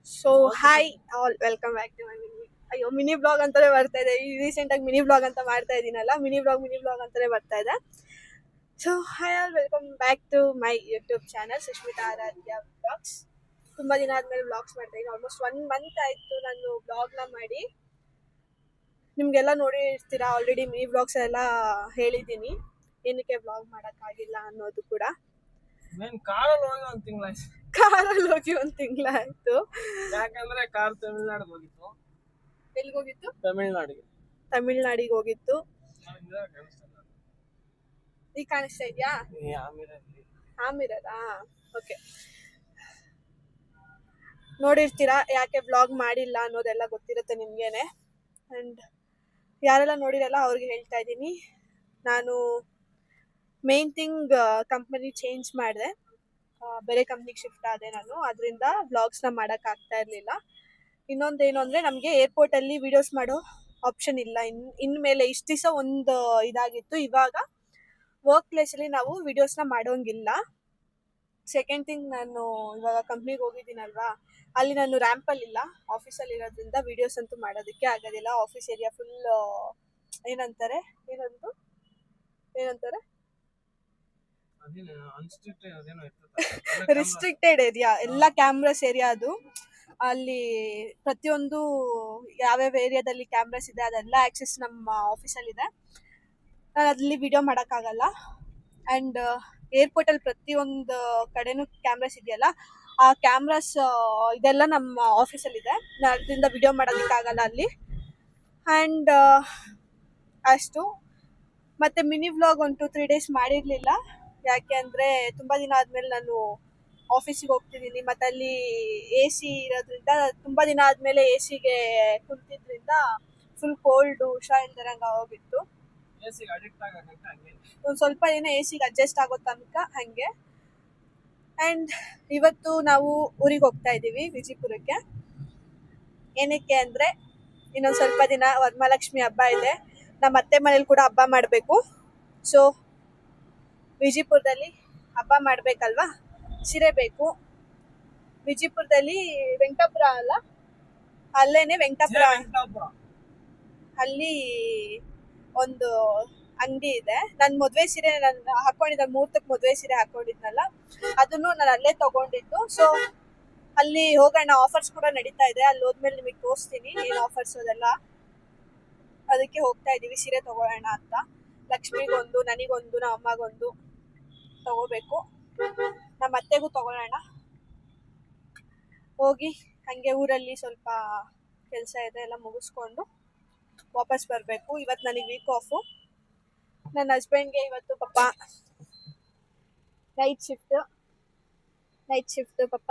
So hi all welcome back to my ಅಯ್ಯೋ mini blog ಅಂತಾನೆ ಬರ್ತಾ ಇದೆ. ರೀಸೆಂಟ್ ಆಗಿ ಮಿನಿ ಬ್ಲಾಗ್ ಅಂತ ಮಾಡ್ತಾ ಇದೀನಲ್ಲ, ಮಿನಿ ಬ್ಲಾಗ್ ಅಂತಾನೆ ಬರ್ತಾ ಇದೆ. So hi all welcome back to my YouTube channel Sushmita Aradhya blogs. ತುಂಬಾ ದಿನ ಆದ್ಮೇಲೆ ಬ್ಲಾಗ್ಸ್ ಮಾಡ್ತಾ ಇದ್ದೀನಿ. ಆಲ್ಮೋಸ್ಟ್ 1 ಮಂತ್ ಆಯ್ತು ನಾನು ಬ್ಲಾಗ್ನ ಮಾಡಿ. ನಿಮ್ಗೆಲ್ಲ ನೋಡಿ ಇರ್ತೀರಾ ಆಲ್ರೆಡಿ, ಮಿನಿ ಬ್ಲಾಗ್ಸ್ ಎಲ್ಲ ಹೇಳಿದ್ದೀನಿ ಏನಕ್ಕೆ ಬ್ಲಾಗ್ ಮಾಡೋಕ್ಕಾಗಿಲ್ಲ ಅನ್ನೋದು ಕೂಡ. ಕಾರಲ್ಲಿ ಹೋಗಿ 1 ತಿಂಗಳಾಯ್ತು. ಯಾಕಂದ್ರೆ ಕಾರ್ ತಮಿಳ್ನಾಡಿಗೆ ಹೋಗಿತ್ತು. ಎಲ್ಲಿಗೆ ಹೋಗಿತ್ತು? ತಮಿಳ್ನಾಡಿಗೆ ಹೋಗಿತ್ತು. ಈಗ ಕಾಣಿಸ್ತಾ ಇದೆಯಾ? ಆಮಿರದಾ? ಓಕೆ, ನೋಡಿರ್ತೀರಾ ಯಾಕೆ ಬ್ಲಾಗ್ ಮಾಡಿಲ್ಲ ಅನ್ನೋದೆಲ್ಲ ಗೊತ್ತಿರುತ್ತೆ ನಿಮ್ಗೇನೆ. ಅಂಡ್ ಯಾರೆಲ್ಲ ನೋಡಿರಲ್ಲ ಅವ್ರಿಗೆ ಹೇಳ್ತಾ ಇದ್ದೀನಿ, ನಾನು ಮೇನ್ ಥಿಂಗ್ ಕಂಪನಿ ಚೇಂಜ್ ಮಾಡಿದೆ, ಬೇರೆ ಕಂಪ್ನಿಗೆ ಶಿಫ್ಟ್ ಆದೆ ನಾನು. ಅದರಿಂದ ವ್ಲಾಗ್ಸ್ನ ಮಾಡೋಕ್ಕಾಗ್ತಾ ಇರಲಿಲ್ಲ. ಇನ್ನೊಂದೇನು ಅಂದರೆ, ನಮಗೆ ಏರ್ಪೋರ್ಟಲ್ಲಿ ವೀಡಿಯೋಸ್ ಮಾಡೋ ಆಪ್ಷನ್ ಇಲ್ಲ. ಇನ್ಮೇಲೆ ಇಷ್ಟು ದಿವಸ ಒಂದು ಇದಾಗಿತ್ತು, ಇವಾಗ ವರ್ಕ್ ಪ್ಲೇಸಲ್ಲಿ ನಾವು ವೀಡಿಯೋಸ್ನ ಮಾಡೋಂಗಿಲ್ಲ. ಸೆಕೆಂಡ್ ಥಿಂಗ್, ನಾನು ಇವಾಗ ಕಂಪ್ನಿಗೆ ಹೋಗಿದ್ದೀನಲ್ವಾ, ಅಲ್ಲಿ ನಾನು ರ್ಯಾಂಪಲ್ಲಿಲ್ಲ, ಆಫೀಸಲ್ಲಿ ಇರೋದ್ರಿಂದ ವೀಡಿಯೋಸ್ ಅಂತೂ ಮಾಡೋದಕ್ಕೆ ಆಗೋದಿಲ್ಲ. ಆಫೀಸ್ ಏರಿಯಾ ಫುಲ್ ಏನಂತಾರೆ ರಿಸ್ಟ್ರಿಕ್ಟೆಡ್ ಏರಿಯಾ, ಎಲ್ಲ ಕ್ಯಾಮ್ರಾಸ್ ಏರಿಯಾ ಅದು. ಅಲ್ಲಿ ಪ್ರತಿಯೊಂದು ಯಾವ್ಯಾವ ಏರಿಯಾದಲ್ಲಿ ಕ್ಯಾಮ್ರಾಸ್ ಇದೆ ಅದೆಲ್ಲ ಆಕ್ಸೆಸ್ ನಮ್ಮ ಆಫೀಸಲ್ಲಿದೆ. ನಾನು ಅಲ್ಲಿ ವಿಡಿಯೋ ಮಾಡೋಕ್ಕಾಗಲ್ಲ. ಆ್ಯಂಡ್ ಏರ್ಪೋರ್ಟಲ್ಲಿ ಪ್ರತಿಯೊಂದು ಕಡೆನೂ ಕ್ಯಾಮ್ರಾಸ್ ಇದೆಯಲ್ಲ, ಆ ಕ್ಯಾಮ್ರಾಸ್ ಇದೆಲ್ಲ ನಮ್ಮ ಆಫೀಸಲ್ಲಿದೆ. ನಾನು ಅದರಿಂದ ವಿಡಿಯೋ ಮಾಡೋದಕ್ಕಾಗಲ್ಲ ಅಲ್ಲಿ. ಆ್ಯಂಡ್ ಅಷ್ಟು. ಮತ್ತು ಮಿನಿ ವ್ಲಾಗ್ 1-2-3 ಡೇಸ್ ಮಾಡಿರಲಿಲ್ಲ. ಯಾಕೆ ಅಂದರೆ ತುಂಬ ದಿನ ಆದಮೇಲೆ ನಾನು ಆಫೀಸಿಗೆ ಹೋಗ್ತಿದ್ದೀನಿ, ಮತ್ತು ಅಲ್ಲಿ ಎ ಸಿ ಇರೋದ್ರಿಂದ, ತುಂಬ ದಿನ ಆದಮೇಲೆ ಎ ಸಿಗೆ ಕುಂತಿದ್ರಿಂದ ಫುಲ್ ಕೋಲ್ಡು, ಹುಷಾರಿಲ್ದಂಗೆ ಆಗೋಗಿತ್ತು. ಒಂದು ಸ್ವಲ್ಪ ದಿನ ಎ ಸಿಗೆ ಅಡ್ಜಸ್ಟ್ ಆಗೋ ತನಕ ಹಾಗೆ. ಆ್ಯಂಡ್ ಇವತ್ತು ನಾವು ಊರಿಗೆ ಹೋಗ್ತಾ ಇದ್ದೀವಿ, ವಿಜಯಪುರಕ್ಕೆ. ಏನಕ್ಕೆ ಅಂದರೆ, ಇನ್ನೊಂದು ಸ್ವಲ್ಪ ದಿನ ವರಮಹಾಲಕ್ಷ್ಮಿ ಹಬ್ಬ ಇದೆ, ನಮ್ಮ ಅತ್ತೆ ಮನೇಲಿ ಕೂಡ ಹಬ್ಬ ಮಾಡಬೇಕು. ಸೊ ವಿಜಯಪುರದಲ್ಲಿ ಹಬ್ಬ ಮಾಡಬೇಕಲ್ವಾ, ಸೀರೆ ಬೇಕು. ವಿಜಯಪುರದಲ್ಲಿ ವೆಂಕಟಾಪುರ ಅಲ್ಲ, ಅಲ್ಲೇನೆ ವೆಂಕಟಾಪುರ, ಅಲ್ಲಿ ಒಂದು ಅಂಗಡಿ ಇದೆ. ನನ್ನ ಮದುವೆ ಸೀರೆ ನಾನು ಹಾಕೊಂಡಿದ್ದ, ಮುಹೂರ್ತಕ್ಕೆ ಮದುವೆ ಸೀರೆ ಹಾಕೊಂಡಿದ್ನಲ್ಲ, ಅದನ್ನು ನಾನು ಅಲ್ಲೇ ತಗೊಂಡಿದ್ದು. ಸೊ ಅಲ್ಲಿ ಹೋಗೋಣ, ಆಫರ್ಸ್ ಕೂಡ ನಡೀತಾ ಇದೆ. ಅಲ್ಲಿ ಹೋದ್ಮೇಲೆ ನಿಮಗೆ ತೋರಿಸ್ತೀನಿ ಏನು ಆಫರ್ಸ್ ಅದೆಲ್ಲ. ಅದಕ್ಕೆ ಹೋಗ್ತಾ ಇದ್ದೀವಿ, ಸೀರೆ ತಗೊಳ್ಳೋಣ ಅಂತ. ಲಕ್ಷ್ಮಿಗೊಂದು, ನನಗೊಂದು, ನಮ್ಮ ಅಮ್ಮಗೊಂದು ತಗೋಬೇಕು, ನಮ್ಮ ಅತ್ತೆಗೂ ತಗೊಳ್ಳೋಣ. ಹೋಗಿ ಹಾಗೆ ಊರಲ್ಲಿ ಸ್ವಲ್ಪ ಕೆಲಸ ಇದೆ, ಎಲ್ಲ ಮುಗಿಸ್ಕೊಂಡು ವಾಪಸ್ ಬರಬೇಕು. ಇವತ್ತು ನನಗೆ ವೀಕ್ ಆಫು. ನನ್ನ ಹಸ್ಬೆಂಡ್ಗೆ ಇವತ್ತು ಪಾಪ ನೈಟ್ ಶಿಫ್ಟ್ ಪಾಪ,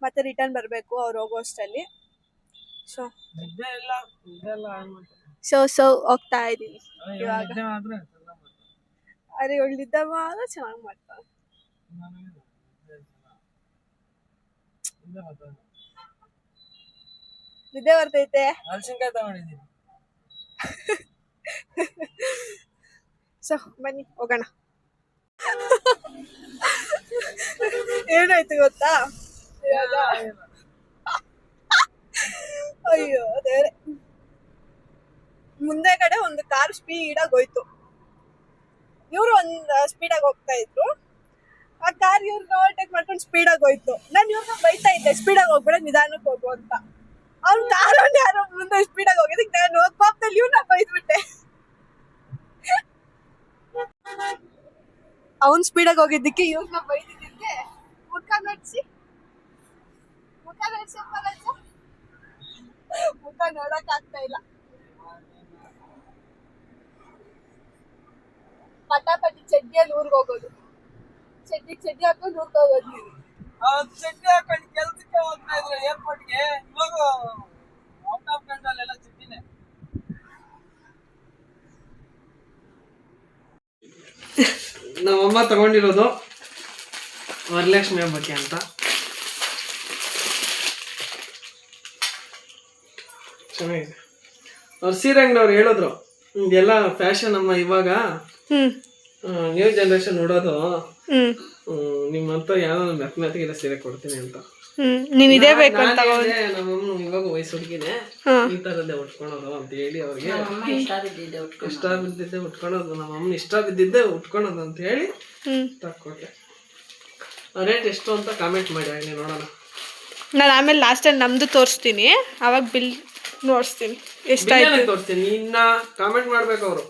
ಮತ್ತೆ ರಿಟರ್ನ್ ಬರಬೇಕು ಅವ್ರು ಹೋಗೋಷ್ಟರಲ್ಲಿ. ಸೊ ಹೋಗ್ತಾ ಇದ್ದೀವಿ ಇವಾಗ. ಅರೆ ಒಳ್ಳಿದ್ದ ಮಾತ್ರ ಚೆನ್ನಾಗಿ ಮಾಡ್ತಾರೆ. ನಿದ್ದೆ ಬರ್ತೈತೆ. ಸೊ ಬನ್ನಿ ಹೋಗೋಣ. ಏನಾಯ್ತು ಗೊತ್ತಾ ಇವಾಗ? ಅಯ್ಯೋ ದೇವ್ರೆ, ಮುಂದೆ ಕಡೆ ಒಂದು ಕಾರ್ ಸ್ಪೀಡಾಗಿ ಹೋಯ್ತು. ಇವರು ಒಂದು ಸ್ಪೀಡಾಗಿ ಹೋಗ್ತಾ ಇದ್ರು, ಆ ಕಾರ್ ಇವ್ರನ್ನ ಓವರ್ಟೇಕ್ ಮಾಡ್ಕೊಂಡು ಸ್ಪೀಡಾಗಿ ಹೋಯ್ತು. ನಾನು ಇವ್ರನ್ನ ಬೈತಾ ಇದ್ದೆ, ಸ್ಪೀಡಾಗಿ ಹೋಗ್ಬೇಡ, ನಿಧಾನಕ್ಕೆ ಹೋಗು ಅಂತ. ಅವ್ನು ಕಾರಲ್ಲಿ ಯಾರೋ ಮುಂದೆ ಸ್ಪೀಡಾಗಿ ಹೋಗಿದ್ದಕ್ಕೆ ನಾನು ಕೋಪದಲ್ಲಿ ಇವ್ರನ್ನ ಬೈದ್ಬಿಟ್ಟೆ. ಅವ್ನು ಸ್ಪೀಡಾಗಿ ಹೋಗಿದ್ದಕ್ಕೆ ಇವ್ರನ್ನ ಬೈದಿದ್ದಕ್ಕೆ ಮುಖ ನಡ್ಸಿ ಮುಖ ನೋಡಕ್ ಆಗ್ತಾ ಇಲ್ಲ. ಪಟಾಪಟಿ ಚಡ್ಡಿಯಲ್ಲಿ ಊರಿಗೆ ಹೋಗೋದು, ಚಡ್ಡಿ ಹಾಕೊಂಡು ಊರಿಗೆ ಹೋಗೋದು. ಚಡ್ಡಿ ಹಾಕೊಂಡು ಕೆಲ್ಸಕ್ಕೆ ಹೋಗ್ತಾ ಇದ್ರು ಏರ್ಪೋರ್ಟ್ಗೆ. ಇವಾಗ ಔಟ್ ಆಫ್ ಕಂಟ್ರೋಲ್ ಎಲ್ಲ ಚಡ್ಡಿನೇ. ನಮ್ಮಮ್ಮ ತಗೊಂಡಿರೋದು ವರಲಕ್ಷ್ಮಿ ಹಬ್ಬಕ್ಕೆ ಅಂತ. ಚೆನ್ನಾಗಿದೆ. ಅವ್ರು ಸೀರೆ ಅಂಗಡಿ ಹೇಳಿದ್ರು, ಎಲ್ಲ ಫ್ಯಾಷನ್ ಅಮ್ಮ ಇವಾಗ, ನ್ಯೂ ಜನರೇಷನ್ ನೋಡೋದು, ನಿಮ್ಮಂತ ಯಾವ್ದೋ ಮೆತ್ಮೆತ್ತಿಗೆಲ್ಲ ಸೀರೆ ಕೊಡ್ತೀನಿ ಅಂತ. ನೀನ್ ಇದೇ ಬೇಕು ಅಂತ ನಮ್ಮಮ್ಮ ಇವಾಗ ವಯಸ್ಸು ಹುಡುಗಿನೇ ಈ ತರದ್ದೇ ಉಟ್ಕೊಳೋದು ಅಂತ ಹೇಳಿ ಅವ್ರಿಗೆ ಇಷ್ಟ ಬಿದ್ದಿದ್ದೆ ಉಟ್ಕೊಳೋದು, ನಮ್ಮಮ್ಮ ಇಷ್ಟ ಬಿದ್ದಿದ್ದೆ ಉಟ್ಕೊಳೋದು ಅಂತ ಹೇಳಿ ತಕ್ಕೊಟ್ಟೆ. ರೇಟ್ ಎಷ್ಟು ಅಂತ ಕಾಮೆಂಟ್ ಮಾಡಿ ಆಗಲಿ ನೋಡೋಣ. ನಾನು ಆಮೇಲೆ ಲಾಸ್ಟಲ್ಲಿ ನಮ್ದು ತೋರಿಸ್ತೀನಿ, ಅವಾಗ ಬಿಲ್ ನೋಡಿಸ್ತೀನಿ ಎಷ್ಟಾಯ್ತು ತೋರಿಸ್ತೀನಿ. ಇನ್ನ ಕಾಮೆಂಟ್ ಮಾಡ್ಬೇಕು ಅವರು.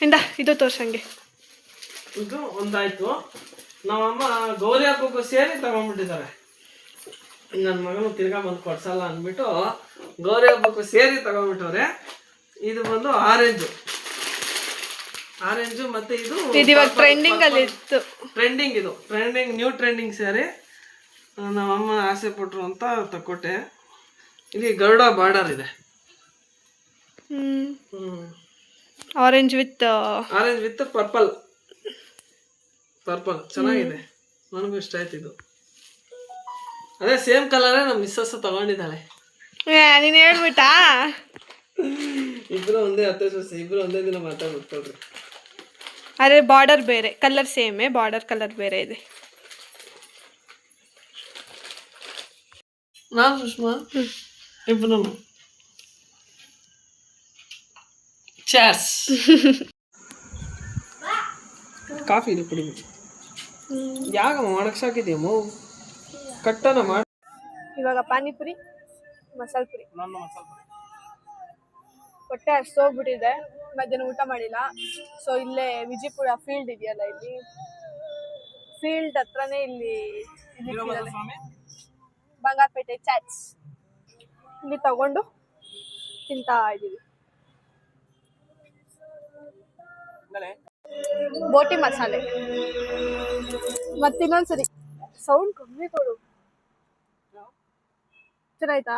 ಇಂದ ಇದು ತೋರ್ಸಂಗೆ. ಇದು ಒಂದಾಯ್ತು. ನಮ್ಮಮ್ಮ ಗೌರಿ ಹಬ್ಬಕ್ಕೂ ಸೇರಿ ತಗೊಂಡ್ಬಿಟ್ಟಿದ್ದಾರೆ. ನನ್ನ ಮಗನು ತಿರ್ಗಾ ಬಂದು ಕೊಡ್ಸಲ್ಲ ಅಂದ್ಬಿಟ್ಟು ಗೌರಿ ಹಬ್ಬಕ್ಕೂ ಸೇರಿ ತಗೊಂಡ್ಬಿಟ್ಟವ್ರೆ. ಇದು ಬಂದು ಆರೆಂಜು ಮತ್ತೆ ಇದು ಇವಾಗ ಟ್ರೆಂಡಿಂಗ್ ಅಲ್ಲಿ ಇತ್ತು. ಟ್ರೆಂಡಿಂಗ್ ನ್ಯೂ ಟ್ರೆಂಡಿಂಗ್ ಸ್ಯಾರಿ ನಮ್ಮಮ್ಮ ಆಸೆ ಪಟ್ರು ಅಂತ ತಕ್ಕೊಟ್ಟೆ. ಇಲ್ಲಿ ಗರುಡ ಬಾರ್ಡರ್ ಇದೆ. ಆರೆಂಜ್ ವಿತ್ ಪರ್ಪಲ್ ಚೆನ್ನಾಗಿದೆ, ನನಗೂ ಇಷ್ಟ ಆಯ್ತು ಇದು. ಅದೇ ಸೇಮ್ ಕಲರೇ ನಮ್ಮ ಮಿಸ್ಸಸ್ ತಗೊಂಡಿದ್ದಾಳೆ. ನೀನ್ ಹೇಳ್ಬಿಟ್ಟಾ? ಇಬ್ರು ಒಂದೇ ಇಬ್ರು ಒಂದೇ ದಿನ ಮಾತಾಡ್ಬಿಡ್ತಾಳ್ರಿ. ಅದೇ ಬಾರ್ಡರ್ ಬೇರೆ, ಕಲರ್ ಸೇಮೇ, ಬಾರ್ಡರ್ ಕಲರ್ ಬೇರೆ ಇದೆ. ನಾನು ಸುಷ್ಮಾ ಇಬ್ರು ಚಾರ್ಸ್. ಕಾಫಿ ಇದು ಕುಡಿಬೇಕು. ಯಾಕಮ್ಮ ಮಾಡಕ್ ಸಾಕಿದೀಯಮ್ಮ, ಕಟ್ಟನ ಮಾಡಿ. ಇವಾಗ ಪಾನಿಪುರಿ, ಮಸಾಲೆ ಪುರಿ. ಹೊಟ್ಟೆ ಅಷ್ಟು ಹೋಗ್ಬಿಟ್ಟಿದೆ, ಮಧ್ಯಾಹ್ನ ಊಟ ಮಾಡಿಲ್ಲ. ಸೊ ಇಲ್ಲೇ ವಿಜಯಪುರ ಫೀಲ್ಡ್ ಇದೆಯಲ್ಲ, ಇಲ್ಲಿ ಫೀಲ್ಡ್ ಹತ್ರನೇ ಇಲ್ಲಿ ಬಂಗಾರಪೇಟೆ ಚಾಟ್ಸ್, ಇಲ್ಲಿ ತಗೊಂಡು ತಿಂತಾ ಇದ್ದೀವಿ. ಬೋಟಿ ಮಸಾಲೆ ಮತ್ತಿನ್ನೊಂದ್ಸರಿ ಸೌಂಡ್ ಕಮ್ಮಿ ಕೊಡು. ಚೆನ್ನಾಯ್ತಾ?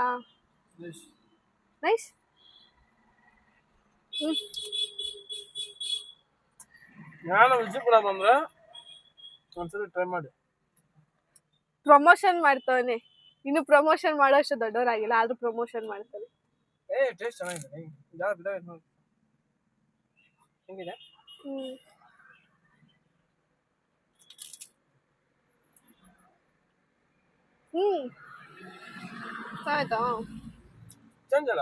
ನೈಸ್. ನಾನು ವಿಜಯಪುರ ಬಂದ್ರೆ ಒಂದ್ಸರಿ ಟ್ರೈ ಮಾಡಿ. ಪ್ರಮೋಷನ್ ಮಾಡ್ತಾನೆ, ಇನ್ನು ಪ್ರಮೋಷನ್ ಮಾಡೋಷ್ಟು ದೊಡ್ಡವರಾಗಿಲ್ಲ, ಆದ್ರೂ ಪ್ರಮೋಷನ್ ಮಾಡ್ತಾನೆ. ಟೇಸ್ಟ್ ಚೆನ್ನಾಗಿದೆ. ಹೆಂಗಿದೆ? ಆಯ್ತಾ? ಚಂದಲ್ಲ.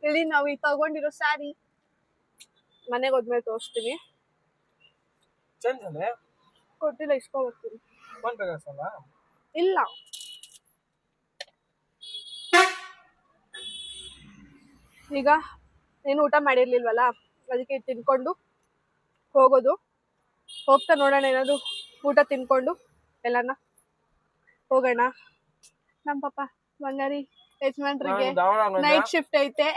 ಇಲ್ಲಿ ನಾವು ಈ ತಗೊಂಡಿರೋ ಸ್ಯಾರಿ ಮನೆಗೆ ಹೋದ್ಮೇಲೆ ತೋರಿಸ್ತೀನಿ. ಚಂದಲ್ಲ ಕೊಟ್ಟಿಲ್ಲ, ಇಸ್ಕೊಬರ್ತೀನಿ. ಇಲ್ಲ, ಈಗ ಏನು ಊಟ ಮಾಡಿರ್ಲಿಲ್ವಲ್ಲ, ಅದಕ್ಕೆ ತಿನ್ಕೊಂಡು ಹೋಗೋದು. ಹೋಗ್ತಾ ನೋಡೋಣ, ಏನಾದ್ರು ಊಟ ತಿನ್ಕೊಂಡು ಎಲ್ಲಾನ ಹೋಗೋಣ. ನಮ್ಮ ಪಾಪ ಬಂಗಾರಿ ಯಜಮಾನ್ರಿಗೆ ನೈಟ್ ಶಿಫ್ಟ್ ಐತೆ.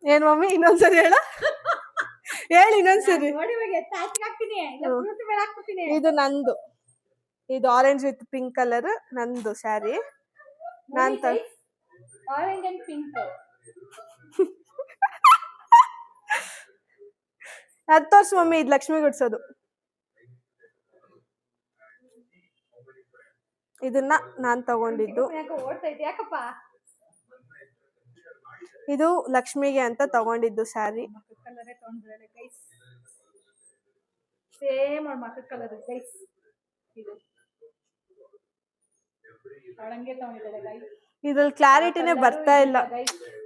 ಏನ್ ಮಮ್ಮಿ, ಇನ್ನೊಂದ್ಸರಿ ಹೇಳಿ ಇನ್ನೊಂದ್ಸರಿ. ಇದು ನಂದು, ಇದು ಆರೆಂಜ್ ವಿತ್ ಪಿಂಕ್ ಕಲರ್ ನಂದು ಸ್ಯಾರಿ. ನಾನ್ ಆರೆಂಜ್ ಅಂಡ್ ಪಿಂಕ್ ಅದ್ ತೋರ್ಸು ಮಮ್ಮಿ. ಇದು ಲಕ್ಷ್ಮಿ ಗುಡ್ಸೋದು. ಇದನ್ನ ನಾನ್ ತಗೊಂಡಿದ್ದು. ಇದು ಲಕ್ಷ್ಮಿಗೆ ಅಂತ ತಗೊಂಡಿದ್ದು ಸ್ಯಾರಿ. ಇದ್ರಲ್ಲಿ ಕ್ಲಾರಿಟಿನೇ ಬರ್ತಾ ಇಲ್ಲ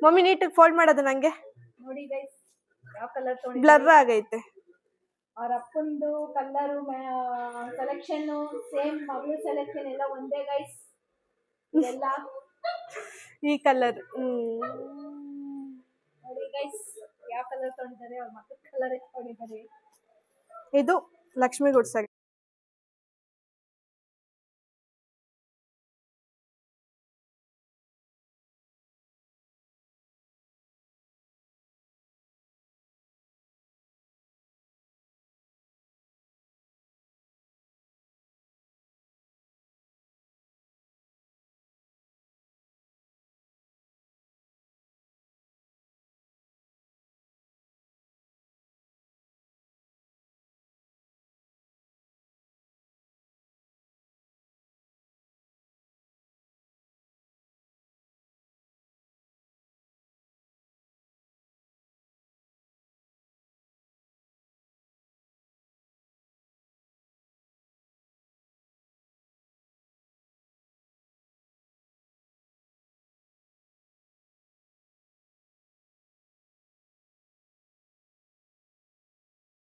ಮಮ್ಮಿ. ನೀಟಾಗಿ ಫೋಲ್ಡ್ ಮಾಡೋದು ನಂಗೆ ಬ್ಲರ್ ಆಗೈತೆ. ಅವ್ರ ಅಪ್ಪಂದು ಕಲರು ಸೆಲೆಕ್ಷನ್ ಸೇಮ್, ಮಗಳು ಸೆಲೆಕ್ಷನ್ ಎಲ್ಲ ಒಂದೇ ಗೈಸ್. ಇದೆಲ್ಲ ಈ ಕಲರ್ ನೋಡಿ ಗೈಸ್, ಯಾವ ಕಲರ್ ತಗೊಂಡಿದ್ದಾರೆ, ಅವ್ರ ಮಕ್ಕಳ ಕಲರ್ ತಗೊಂಡಿದ್ದಾರೆ. ಇದು ಲಕ್ಷ್ಮಿ ಗುಡ್ಸಕ್ಕೆ.